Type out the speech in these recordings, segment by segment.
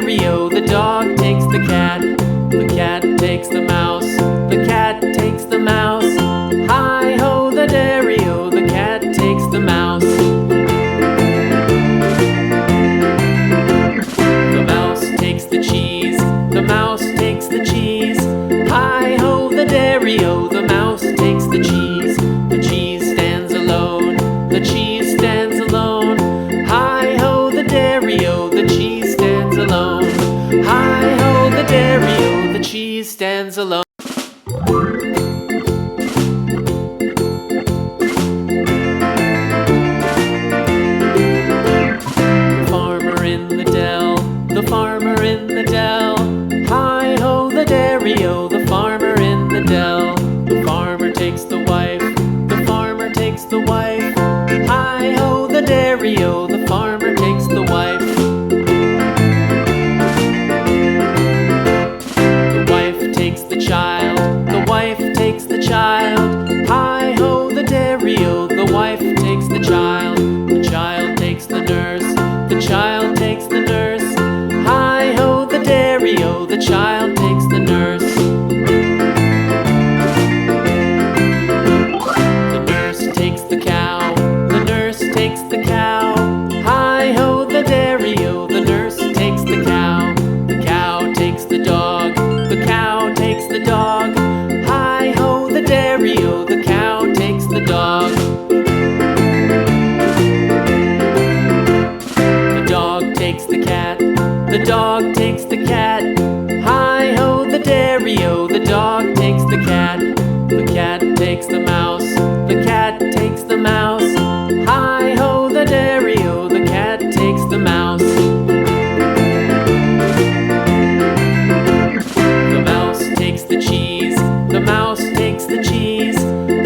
dairy-o, the dog takes the cat. The cat takes the mouse. The cat takes the mouse. Hi-ho, the dairy-o, the cat takes the mouse. The mouse takes the cheese. The mouse takes the cheese. Hi-ho, the dairy-o, the mouse takes the cheese. The cheese stands alone. The cheese stands alone. Hi-ho, the dairy-o, the cheese stands alone. Hi-ho, the dairy-o, the cheese stands alone. The farmer in the dell. The farmer in the dell. Hi-ho, the dairy-o, the farmer in the dell. The farmer takes the wife. The farmer takes the wife. Hi-ho, the dairy-o, the farmer takes the wife. The wife takes the child. The wife takes the child. Hi-ho, the dairy-o, the wife takes the child. The child takes the nurse. The child takes the nurse. Hi-ho, the dairy-o, the child takes the nurse. The nurse takes the cow. The nurse takes the cow. Hi-ho, the dairy-o, the nurse takes the cow. The cow takes the dog. The cow takes the dog. Hi-ho, the dairy-o, the cow takes the dog. The dog takes the cat. The dog takes the cat. Hi-ho, the dairy-o, the dog takes the cat. The cat takes the mouse. The cat takes the mouse. Hi-ho, the dairy-o, the cat takes the mouse. The mouse takes the cheese. The mouse takes the cheese.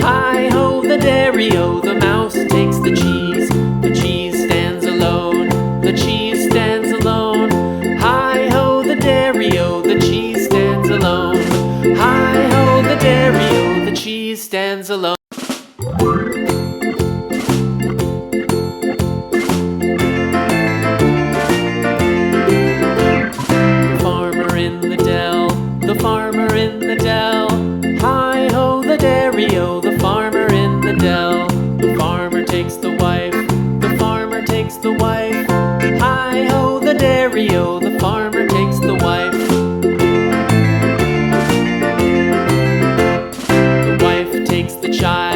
Hi-ho, the dairy-o, the mouse takes the cheese. The cheese stands alone. The cheese stands alone. Hi-ho, the dairy-o, the cheese stands alone. Hi-ho, the dairy-o, the cheese stands alone. The farmer in the dell. The farmer in the dell. Hi-ho, the dairy-o, the farmer in the dell. The farmer takes the wife. The farmer takes the wife. Hi-ho, the dairy-o, the farmer takes the wife. The wife takes the child.